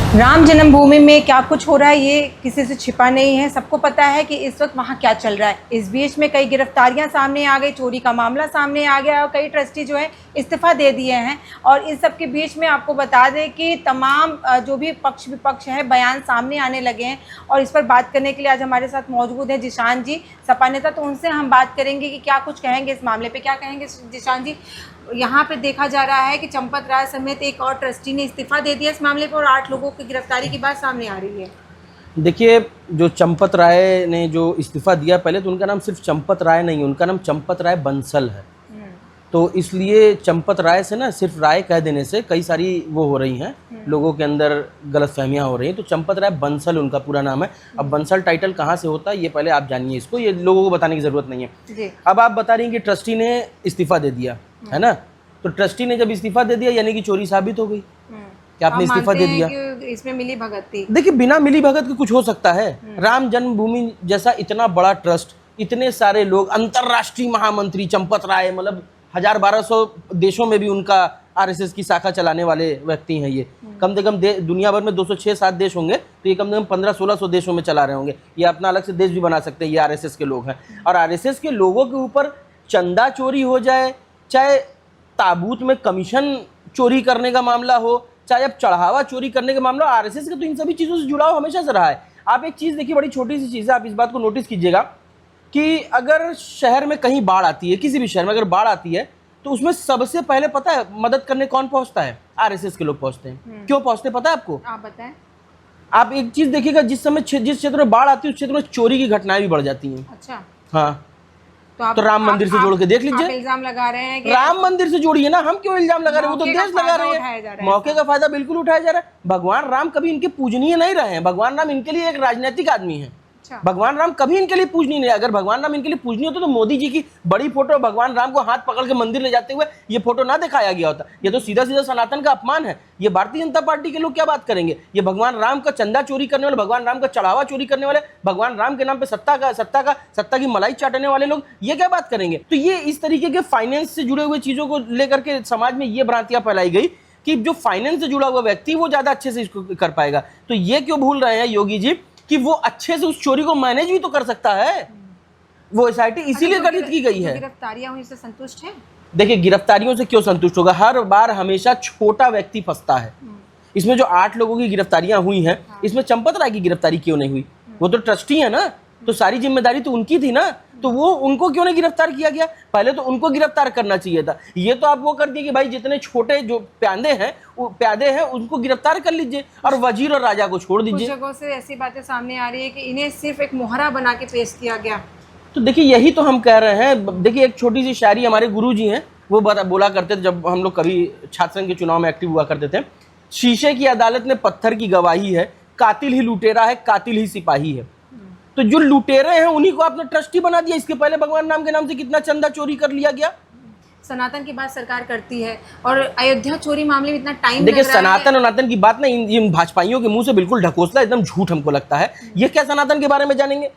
राम जन्मभूमि में क्या कुछ हो रहा है ये किसी से छिपा नहीं है। सबको पता है कि इस वक्त वहाँ क्या चल रहा है। इस बीच में कई गिरफ्तारियां सामने आ गई, चोरी का मामला सामने आ गया और कई ट्रस्टी जो है इस्तीफ़ा दे दिए हैं। और इस सब के बीच में आपको बता दें कि तमाम जो भी पक्ष विपक्ष है बयान सामने आने लगे हैं। और इस पर बात करने के लिए आज हमारे साथ मौजूद है जिशान जी, सपा नेता। तो उनसे हम बात करेंगे कि क्या कुछ कहेंगे इस मामले पर। क्या कहेंगे जिशान जी? यहाँ पे देखा जा रहा है कि चंपत राय समेत एक और ट्रस्टी ने इस्तीफा दे दिया इस मामले पर और 8 लोगों की गिरफ्तारी की बात सामने आ रही है। देखिए, जो चंपत राय ने जो इस्तीफा दिया, पहले तो उनका नाम सिर्फ चंपत राय नहीं, उनका नाम चंपत राय बंसल है। तो इसलिए चंपत राय से ना सिर्फ राय कह देने से कई सारी वो हो रही हैं, लोगों के अंदर गलतफहमियां हो रही हैं। तो चंपत राय बंसल उनका पूरा नाम है। अब बंसल टाइटल कहाँ से होता है ये पहले आप जानिए, इसको ये लोगों को बताने की ज़रूरत नहीं है। अब आप बता रही हैं कि ट्रस्टी ने इस्तीफा दे दिया है ना, तो ट्रस्टी ने जब इस्तीफा दे दिया यानी कि चोरी साबित हो गई कि आपने इस्तीफा दे दिया। इसमें मिली भगत थी। देखिए, बिना मिली भगत के कुछ हो सकता है? राम जन्मभूमि जैसा इतना बड़ा ट्रस्ट, इतने सारे लोग, अंतर्राष्ट्रीय महामंत्री चंपत राय, मतलब 1000-1200 देशों में भी उनका आरएसएस की शाखा चलाने वाले व्यक्ति हैं। ये कम से कम दुनिया भर में 206-7 देश होंगे, तो ये कम से कम 1500-1600 देशों में चला रहे होंगे। ये अपना अलग से देश भी बना सकते हैं, ये आरएसएस के लोग हैं। और आरएसएस के लोगों के ऊपर चंदा चोरी हो जाए, चाहे ताबूत में कमीशन चोरी करने का मामला हो, चाहे अब चढ़ावा चोरी करने का मामला, आरएसएस का तो इन सभी चीज़ों से जुड़ाव हमेशा से रहा है। आप एक चीज़ देखिए, बड़ी छोटी सी चीज़ है, आप इस बात को नोटिस कीजिएगा कि अगर शहर में कहीं बाढ़ आती है, किसी भी शहर में अगर बाढ़ आती है, तो उसमें सबसे पहले पता है मदद करने कौन पहुंचता है? आरएसएस के लोग पहुंचते हैं। क्यों पहुंचते पता है आपको? आप बताएं। आप एक चीज़ देखिएगा, जिस क्षेत्र में बाढ़ आती है उस क्षेत्र में चोरी की घटनाएं भी बढ़ जाती हैं। अच्छा, हाँ, तो राम मंदिर से जोड़ के देख लीजिए। इल्जाम लगा रहे हैं कि राम मंदिर से जोड़िए ना, हम क्यों इल्जाम लगा रहे हैं? वो तो देश लगा रहे हैं, मौके का फायदा बिल्कुल उठाया जा रहा है। भगवान राम कभी इनके पूजनीय नहीं रहे हैं। भगवान राम इनके लिए एक राजनीतिक आदमी है। भगवान राम कभी इनके लिए पूजनीय नहीं। अगर भगवान राम इनके लिए पूजनीय होते तो मोदी जी की बड़ी फोटो भगवान राम को हाथ पकड़ के मंदिर ले जाते हुए ये फोटो ना दिखाया गया होता। ये तो सीधा सीधा सनातन का अपमान है। ये भारतीय जनता पार्टी के लोग क्या बात करेंगे? ये भगवान राम का चंदा चोरी करने वाले, भगवान राम का चढ़ावा चोरी करने वाले, भगवान राम के नाम पे सत्ता की मलाई चाटने वाले लोग ये क्या बात करेंगे? तो ये इस तरीके के फाइनेंस से जुड़े हुए चीजों को लेकर के समाज में ये भ्रांतियां फैलाई गई कि जो फाइनेंस से जुड़ा हुआ व्यक्ति वो ज्यादा अच्छे से इसको कर पाएगा। तो ये क्यों भूल रहे हैं योगी जी कि वो अच्छे से उस चोरी को मैनेज भी तो कर सकता है। वो एसआईटी इसीलिए गठित की गई है। गिरफ्तारियां हुई से संतुष्ट है? देखिए, गिरफ्तारियों से क्यों संतुष्ट होगा? हर बार हमेशा छोटा व्यक्ति फंसता है। इसमें जो 8 लोगों की गिरफ्तारियां हुई हैं, इसमें चंपत राय की गिरफ्तारी क्यों नहीं हुई? वो तो ट्रस्टी है ना, तो सारी जिम्मेदारी तो उनकी थी ना, तो वो उनको क्यों नहीं गिरफ्तार किया गया? पहले तो उनको गिरफ्तार करना चाहिए था। ये तो आप वो कर दिए कि भाई जितने छोटे जो प्यादे हैं उनको गिरफ्तार कर लीजिए और वजीर और राजा को छोड़ दीजिए। कुछ जगहों से ऐसी बातें सामने आ रही है कि इन्हें सिर्फ एक मोहरा बना के पेश किया गया। तो देखिए, यही तो हम कह रहे हैं। देखिए, एक छोटी सी शायरी हमारे गुरु जी हैं, वो बोला करते थे जब हम लोग कभी छात्र संघ के चुनाव में एक्टिव हुआ करते थे। शीशे की अदालत में पत्थर की गवाही है, कातिल ही लुटेरा है, कातिल ही सिपाही है। तो जो लुटेरे हैं उन्हीं को आपने ट्रस्टी बना दिया। इसके पहले भगवान राम के नाम से कितना चंदा चोरी कर लिया गया। सनातन की बात सरकार करती है और अयोध्या चोरी मामले में इतना टाइम देखिए, सनातन की बात ना इन भाजपाइयों के मुंह से बिल्कुल ढकोसला, एकदम झूठ हमको लगता है। ये क्या सनातन के बारे में जानेंगे?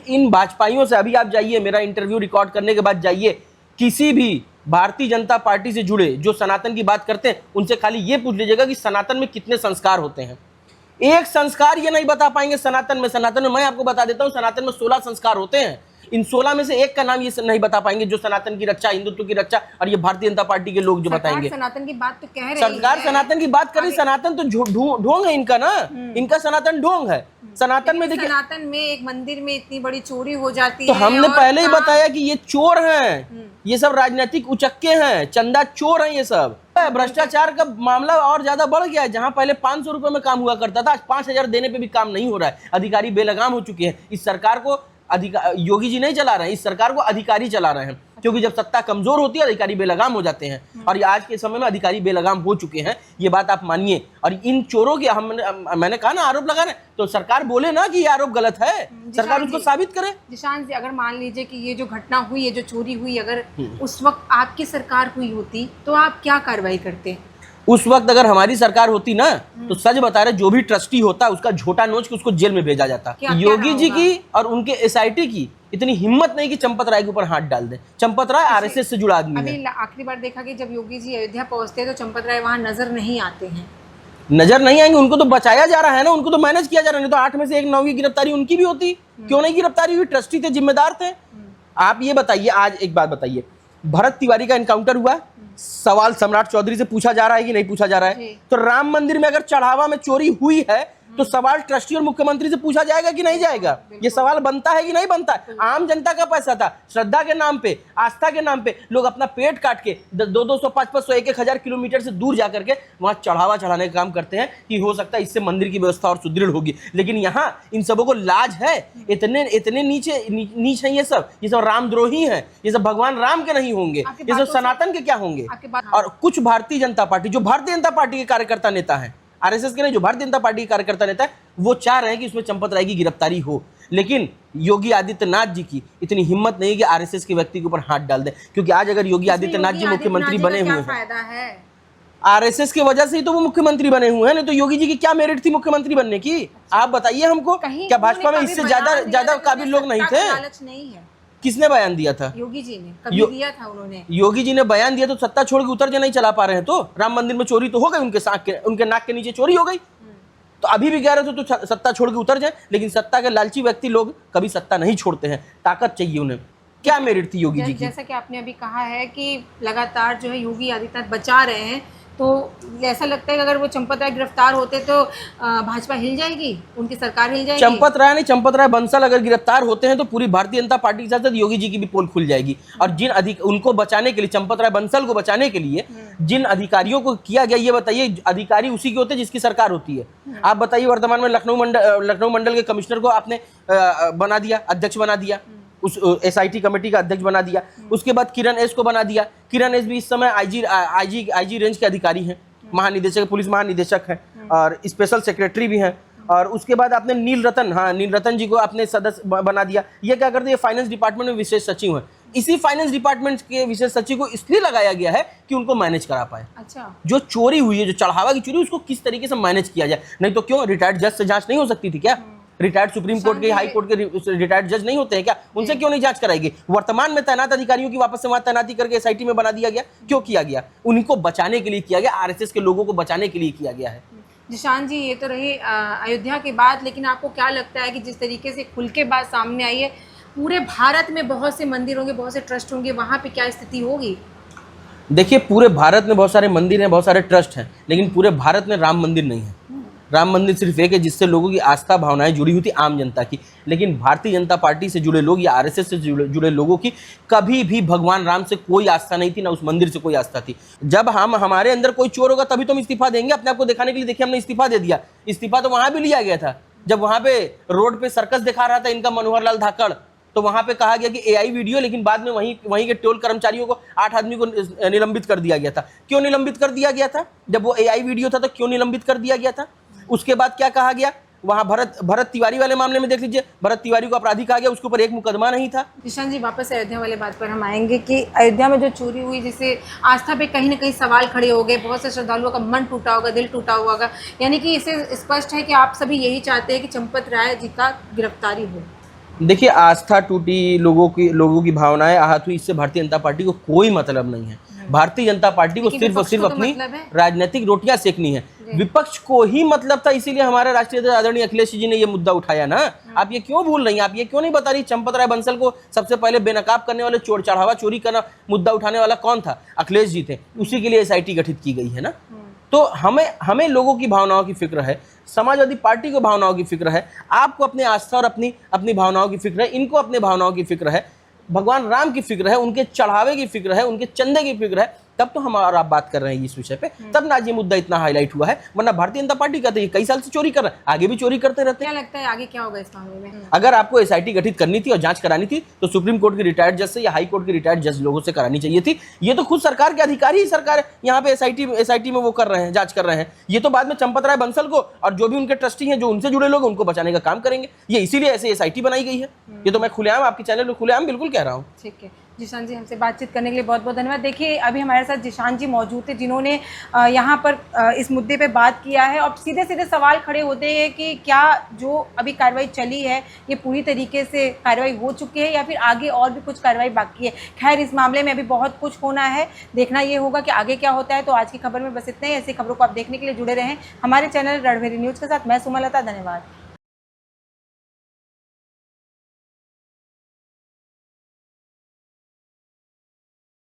इन भाजपाइयों से अभी आप जाइए, मेरा इंटरव्यू रिकॉर्ड करने के बाद जाइए, किसी भी भारतीय जनता पार्टी से जुड़े जो सनातन की बात करते हैं उनसे खाली ये पूछ लीजिएगा कि सनातन में कितने संस्कार होते हैं। एक संस्कार ये नहीं बता पाएंगे सनातन में मैं आपको बता देता हूं, सनातन में 16 संस्कार होते हैं। इन 16 में से एक का नाम ये नहीं बता पाएंगे जो सनातन की रक्षा, हिंदुत्व की रक्षा, और ये भारतीय जनता पार्टी के लोग जो बताएंगे। सनातन की बात तो कह रही है, सरकार सनातन की बात करी। सनातन तो ढोंग है इनका ना, इनका सनातन ढोंग है। सनातन में देखिए, सनातन में एक मंदिर में इतनी बड़ी चोरी हो जाती तो है। हमने पहले ही बताया कि ये चोर हैं, ये सब राजनीतिक उचक्के हैं, चंदा चोर हैं ये सब। भ्रष्टाचार का मामला और ज्यादा बढ़ गया है। जहां पहले 500 रुपए में काम हुआ करता था, आज 5000 देने पे भी काम नहीं हो रहा है। अधिकारी बेलगाम हो चुके हैं। इस सरकार को योगी जी नहीं चला रहे हैं, इस सरकार को अधिकारी चला रहे हैं, क्योंकि जब सत्ता कमजोर होती है अधिकारी बेलगाम हो जाते हैं। और आज के समय में अधिकारी बेलगाम हो चुके हैं, ये बात आप मानिए। और इन चोरों के मैंने कहा ना आरोप लगा रहे, तो सरकार बोले ना कि ये आरोप गलत है, सरकार उसको साबित करे। जिशान जी, अगर मान लीजिए कि ये जो घटना हुई है, जो चोरी हुई, अगर उस वक्त आपकी सरकार हुई होती तो आप क्या कार्रवाई करते? उस वक्त अगर हमारी सरकार होती ना, तो सच बता रहे, जो भी ट्रस्टी होता उसका झोटा नोच के उसको जेल में भेजा जाता। योगी जी की और उनके एसआईटी की इतनी हिम्मत नहीं कि चंपत राय के ऊपर हाथ डाल दे। चंपत राय आरएसएस से जुड़ा आदमी है। अभी आखिरी बार देखा कि जब योगी जी अयोध्या पहुंचते हैं तो चंपत राय वहां नजर नहीं आते हैं। नजर नहीं आएंगे, उनको तो बचाया जा रहा है ना, उनको तो मैनेज किया जा रहा है। नहीं तो 8 में से 1 9 की गिरफ्तारी उनकी भी होती, क्यों नहीं गिरफ्तारी हुई? ट्रस्टी थे, जिम्मेदार थे। आप ये बताइए, आज एक बात बताइए, भरत तिवारी का एनकाउंटर हुआ, सवाल सम्राट चौधरी से पूछा जा रहा है कि नहीं पूछा जा रहा है? तो राम मंदिर में अगर चढ़ावा में चोरी हुई है तो सवाल ट्रस्टी और मुख्यमंत्री से पूछा जाएगा कि नहीं जाएगा? ये सवाल बनता है कि नहीं बनता? आम जनता का पैसा था, श्रद्धा के नाम पे, आस्था के नाम पे लोग अपना पेट काट के 200 500 1,000 किलोमीटर से दूर जाकर के वहां चढ़ावा चढ़ाने का काम करते हैं कि हो सकता है इससे मंदिर की व्यवस्था और सुदृढ़ होगी। लेकिन यहाँ इन सबों को लाज है? इतने नीच है ये सब रामद्रोही हैं, ये सब भगवान राम के नहीं होंगे, ये सब सनातन के क्या होंगे? और कुछ भारतीय जनता पार्टी, जो भारतीय जनता पार्टी के कार्यकर्ता नेता हैं, आरएसएस के नहीं, जो भारतीय जनता पार्टी के कार्यकर्ता नेता है, वो चाह रहे हैं कि उसमें चंपत राय की गिरफ्तारी हो। लेकिन योगी आदित्यनाथ जी की इतनी हिम्मत नहीं कि आरएसएस के व्यक्ति के ऊपर हाथ डाल दें, क्योंकि आज अगर योगी आदित्यनाथ जी मुख्यमंत्री बने हुए हैं, आरएसएस की वजह से ही तो वो मुख्यमंत्री बने हुए हैं। नहीं तो योगी जी की क्या मेरिट थी मुख्यमंत्री बनने की? आप बताइए हमको, क्या भाजपा में इससे ज्यादा काबिल लोग नहीं थे? नहीं है। किसने बयान दिया था? योगी जी ने कभी दिया था? उन्होंने, योगी जी ने बयान दिया तो सत्ता छोड़ के उतर जो नहीं चला पा रहे हैं। तो राम मंदिर में चोरी तो हो गई, उनके नाक के नीचे चोरी हो गई, तो अभी भी कह रहे थे तो सत्ता छोड़ के उतर जाए। लेकिन सत्ता के लालची व्यक्ति लोग कभी सत्ता नहीं छोड़ते हैं, ताकत चाहिए उन्हें। क्या मेरिट थी योगी जी की? जैसा कि आपने अभी कहा है कि लगातार जो है योगी आदित्यनाथ बचा रहे हैं, तो ऐसा लगता है कि अगर वो चंपत राय गिरफ्तार होते तो भाजपा हिल जाएगी, उनकी सरकार हिल जाएगी। चंपत राय नहीं, चंपत राय बंसल अगर गिरफ्तार होते हैं तो पूरी भारतीय जनता पार्टी के साथ साथ योगी जी की भी पोल खुल जाएगी। और जिन उनको बचाने के लिए, चंपत राय बंसल को बचाने के लिए जिन अधिकारियों को किया गया, ये बताइए, अधिकारी उसी के होते हैं जिसकी सरकार होती है। आप बताइए, वर्तमान में लखनऊ मंडल के कमिश्नर को आपने बना दिया, अध्यक्ष बना दिया, उस एसआईटी कमेटी का अध्यक्ष बना दिया। उसके बाद किरण एस को बना दिया। किरण एस भी इस समय आईजी रेंज के अधिकारी हैं, महानिदेशक, पुलिस महानिदेशक हैं और स्पेशल सेक्रेटरी भी हैं। और उसके बाद आपने नील रतन जी को आपने सदस्य बना दिया। ये क्या करते हैं? फाइनेंस डिपार्टमेंट में विशेष सचिव हैं। इसी फाइनेंस डिपार्टमेंट के विशेष सचिव को इसलिए लगाया गया है कि उनको मैनेज करा पाए। अच्छा, जो चोरी हुई है, जो चढ़ावा की चोरी, उसको किस तरीके से मैनेज किया जाए। नहीं तो क्यों, रिटायर्ड जज से जांच नहीं हो सकती थी क्या? रिटायर्ड सुप्रीम कोर्ट के, हाई कोर्ट के रिटायर्ड जज नहीं होते हैं क्या? उनसे क्यों नहीं जांच कराएगी? वर्तमान में तैनात अधिकारियों की वापस से वहां तैनाती करके एसआईटी में बना दिया गया। क्यों किया गया? उनको बचाने के लिए किया गया, आरएसएस के लोगों को बचाने के लिए किया गया है। जिशान जी, ये तो रही अयोध्या की बात, लेकिन आपको क्या लगता है कि जिस तरीके से खुल के बात सामने आई है, पूरे भारत में बहुत से मंदिर होंगे, बहुत से ट्रस्ट होंगे, वहाँ पे क्या स्थिति होगी? देखिए, पूरे भारत में बहुत सारे मंदिर हैं, बहुत सारे ट्रस्ट हैं, लेकिन पूरे भारत में राम मंदिर नहीं है। राम मंदिर सिर्फ एक है जिससे लोगों की आस्था भावनाएं जुड़ी हुई थी, आम जनता की। लेकिन भारतीय जनता पार्टी से जुड़े लोग या आरएसएस से जुड़े लोगों की कभी भी भगवान राम से कोई आस्था नहीं थी, ना उस मंदिर से कोई आस्था थी। जब हमारे अंदर कोई चोर होगा तभी तो हम इस्तीफा देंगे, अपने आप को दिखाने के लिए। देखिए, हमने इस्तीफा दे दिया। इस्तीफा तो वहां भी लिया गया था, जब वहां पे रोड पे सर्कस दिखा रहा था इनका मनोहर लाल धाकड़, तो वहां पे कहा गया कि एआई वीडियो, लेकिन बाद में वहीं के टोल कर्मचारियों को 8 आदमी को निलंबित कर दिया गया था। क्यों निलंबित कर दिया गया था? जब वो एआई वीडियो था तो क्यों निलंबित कर दिया गया था? उसके बाद क्या कहा गया? वहां भरत तिवारी वाले मामले में देख लीजिए, भरत तिवारी को अपराधी कहा गया, उसके ऊपर एक मुकदमा नहीं था। जिशान जी, वापस अयोध्या वाले बात पर हम आएंगे कि अयोध्या में जो चोरी हुई, जिससे आस्था पे कहीं ना कहीं सवाल खड़े हो गए, बहुत से श्रद्धालुओं का मन टूटा होगा, दिल टूटा होगा। यानी कि इससे स्पष्ट है कि आप सभी यही चाहते हैं कि चंपत राय जी का गिरफ्तारी हो। देखिए, आस्था टूटी, लोगों की भावनाएं आहत हुई, इससे भारतीय जनता पार्टी को कोई मतलब नहीं है। भारतीय जनता पार्टी को सिर्फ और सिर्फ अपनी राजनीतिक रोटियां सेकनी है। विपक्ष को ही मतलब था, इसीलिए हमारे राष्ट्रीय अध्यक्ष आदरणीय अखिलेश जी ने ये मुद्दा उठाया ना। आप ये क्यों भूल रही हैं? आप ये क्यों नहीं बता रही? चंपत राय बंसल को सबसे पहले बेनकाब करने वाले, चढ़ावा चोरी करना मुद्दा उठाने वाला कौन था? अखिलेश जी थे। उसी के लिए एसआईटी गठित की गई है ना। तो हमें लोगों की भावनाओं की फिक्र है, समाजवादी पार्टी को भावनाओं की फिक्र है, आपको अपनी आस्था और अपनी भावनाओं की फिक्र है, इनको अपने भावनाओं की फिक्र है, भगवान राम की फिक्र है, उनके चढ़ावे की फिक्र है, उनके चंदे की फिक्र है। तब तो हम और आप बात कर रहे हैं इस विषय पे, तब ना ये मुद्दा इतना हाईलाइट हुआ है। वरना भारतीय जनता पार्टी कहते हैं कई साल से चोरी कर रहे हैं, आगे भी चोरी करते रहते हैं। क्या लगता है आगे क्या होगा इस मामले में? अगर आपको एसआईटी गठित करनी थी और जांच करानी थी तो सुप्रीम कोर्ट के रिटायर्ड जज से या हाई कोर्ट के रिटायर्ड जज लोगों से करानी चाहिए थी। ये तो खुद सरकार के अधिकारी ही सरकार यहाँ पे एसआईटी में वो कर रहे हैं, जांच कर रहे हैं। ये तो बाद में चंपत राय बंसल को और जो भी उनके ट्रस्टी हैं, जो उनसे जुड़े लोग, उनको बचाने का काम करेंगे। ये इसीलिए ऐसे एसआईटी बनाई गई है। ये तो मैं खुलेआम आपके चैनल में खुलेआम बिल्कुल कह रहा हूँ। ठीक है। जिशान जी, हमसे बातचीत करने के लिए बहुत बहुत धन्यवाद। देखिए, अभी हमारे साथ जिशान जी मौजूद थे, जिन्होंने यहाँ पर इस मुद्दे पे बात किया है और सीधे सीधे सवाल खड़े होते हैं कि क्या जो अभी कार्रवाई चली है ये पूरी तरीके से कार्रवाई हो चुकी है या फिर आगे और भी कुछ कार्रवाई बाकी है। खैर, इस मामले में अभी बहुत कुछ होना है, देखना ये होगा कि आगे क्या होता है। तो आज की खबर में बस इतना ही। ऐसी खबरों को आप देखने के लिए जुड़े रहें हमारे चैनल रणभेरी न्यूज़ के साथ। मैं सुमलता, धन्यवाद।